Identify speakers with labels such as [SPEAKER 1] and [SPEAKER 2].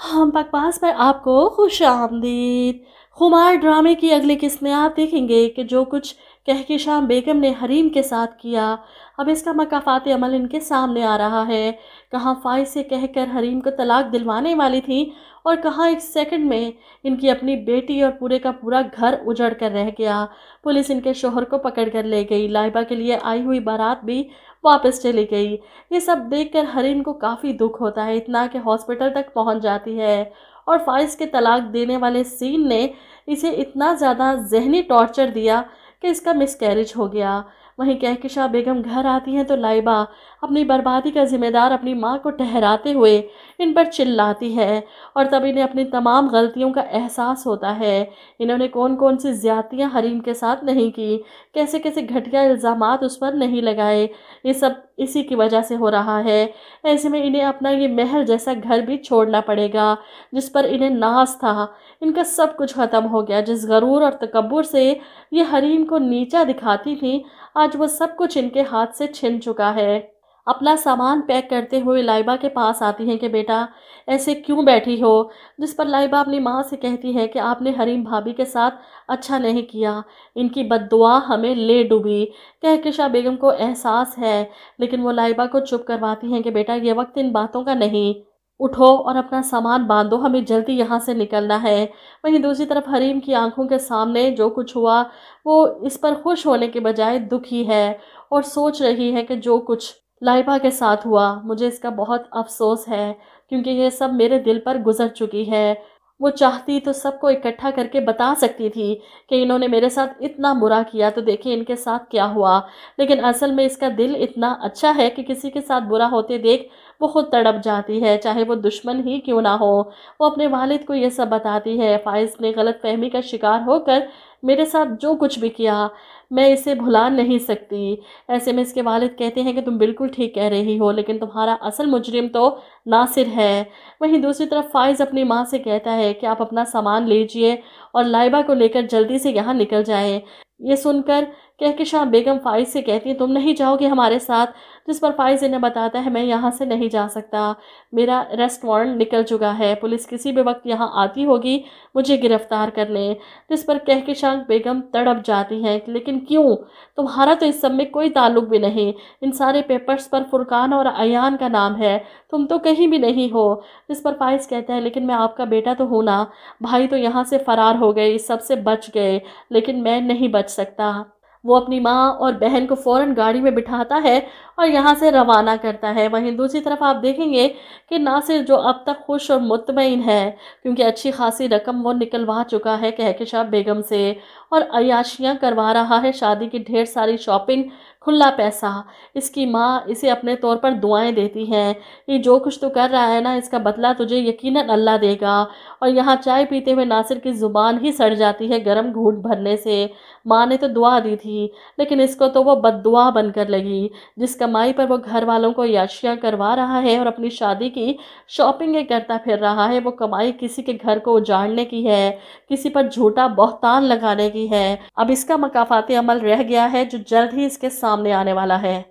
[SPEAKER 1] हम बकवास पर आपको खुश आमदीद। खुमार ड्रामे की अगली किस्त में आप देखेंगे कि जो कुछ कहकशां बेगम ने हरीम के साथ किया, अब इसका मकाफात अमल इनके सामने आ रहा है। कहाँ फाइज से कहकर हरीम को तलाक दिलवाने वाली थी और कहाँ एक सेकंड में इनकी अपनी बेटी और पूरे का पूरा घर उजड़ कर रह गया। पुलिस इनके शोहर को पकड़ कर ले गई। लाइबा के लिए आई हुई बारात भी वापस चली गई। ये सब देखकर हरीम को काफ़ी दुख होता है, इतना कि हॉस्पिटल तक पहुंच जाती है। और फाइज के तलाक देने वाले सीन ने इसे इतना ज़्यादा जहनी टॉर्चर दिया कि इसका मिसकैरेज हो गया। वहीं कहकशां बेगम घर आती हैं तो लाइबा अपनी बर्बादी का जिम्मेदार अपनी माँ को ठहराते हुए इन पर चिल्लाती है और तब इन्हें अपनी तमाम गलतियों का एहसास होता है। इन्होंने कौन कौन सी ज्यादतियाँ हरीम के साथ नहीं की, कैसे कैसे घटिया इल्ज़ामात उस पर नहीं लगाए, ये सब इसी की वजह से हो रहा है। ऐसे में इन्हें अपना ये महल जैसा घर भी छोड़ना पड़ेगा जिस पर इन्हें नाज था। इनका सब कुछ ख़त्म हो गया। जिस गरूर और तकब्बुर से ये हरीम को नीचा दिखाती थी, आज वो सब कुछ इनके हाथ से छिन चुका है। अपना सामान पैक करते हुए लाइबा के पास आती हैं कि बेटा ऐसे क्यों बैठी हो, जिस पर लाइबा अपनी माँ से कहती है कि आपने हरीम भाभी के साथ अच्छा नहीं किया, इनकी बद्दुआ हमें ले डूबी। कहकशां बेगम को एहसास है लेकिन वो लाइबा को चुप करवाती हैं कि बेटा ये वक्त इन बातों का नहीं, उठो और अपना सामान बांधो, हमें जल्दी यहाँ से निकलना है। वहीं दूसरी तरफ हरीम की आंखों के सामने जो कुछ हुआ वो इस पर खुश होने के बजाय दुखी है और सोच रही है कि जो कुछ लाइबा के साथ हुआ मुझे इसका बहुत अफसोस है, क्योंकि ये सब मेरे दिल पर गुजर चुकी है। वो चाहती तो सबको इकट्ठा करके बता सकती थी कि इन्होंने मेरे साथ इतना बुरा किया तो देखिए इनके साथ क्या हुआ, लेकिन असल में इसका दिल इतना अच्छा है कि किसी के साथ बुरा होते देख वो खुद तड़प जाती है, चाहे वो दुश्मन ही क्यों ना हो। वो अपने वालिद को ये सब बताती है, फाइज ने गलत फहमी का शिकार होकर मेरे साथ जो कुछ भी किया मैं इसे भुला नहीं सकती। ऐसे में इसके वालिद कहते हैं कि तुम बिल्कुल ठीक कह रही हो, लेकिन तुम्हारा असल मुजरिम तो नासिर है। वहीं दूसरी तरफ फाइज अपनी माँ से कहता है कि आप अपना सामान लीजिए और लाइबा को लेकर जल्दी से यहाँ निकल जाएं। ये सुनकर कहकशां बेगम फाइज से कहती है तुम नहीं जाओगे हमारे साथ, जिस पर फाइज इन्हें बताता है मैं यहाँ से नहीं जा सकता, मेरा अरेस्ट वारंट निकल चुका है, पुलिस किसी भी वक्त यहाँ आती होगी मुझे गिरफ्तार करने। जिस पर कहकशां बेगम तड़प जाती हैं लेकिन क्यों, तुम्हारा तो इस सब में कोई ताल्लुक भी नहीं, इन सारे पेपर्स पर फुरकान और अयान का नाम है, तुम तो कहीं भी नहीं हो। जिस पर फाइज कहता है लेकिन मैं आपका बेटा तो हूँ ना, भाई तो यहाँ से फरार हो गए, इस सब से बच गए, लेकिन मैं नहीं बच सकता। वो अपनी माँ और बहन को फ़ौरन गाड़ी में बिठाता है और यहाँ से रवाना करता है। वहीं दूसरी तरफ आप देखेंगे कि नासिर जो अब तक खुश और मुतमईन है क्योंकि अच्छी खासी रकम वो निकलवा चुका है कहकशां बेगम से और अय्याशियाँ करवा रहा है, शादी की ढेर सारी शॉपिंग, खुला पैसा। इसकी माँ इसे अपने तौर पर दुआएं देती हैं, ये जो कुछ तो कर रहा है ना इसका बदला तुझे यकीनन अल्लाह देगा। और यहाँ चाय पीते हुए नासिर की ज़ुबान ही सड़ जाती है गर्म घूंट भरने से। माँ ने तो दुआ दी थी लेकिन इसको तो वो बद्दुआ बनकर लगी। जिस कमाई पर वो घर वालों को याशियाँ करवा रहा है और अपनी शादी की शॉपिंग करता फिर रहा है, वो कमाई किसी के घर को उजाड़ने की है, किसी पर झूठा बहतान लगाने की है। अब इसका मकाफाती अमल रह गया है जो जल्द ही इसके सामने आने वाला है।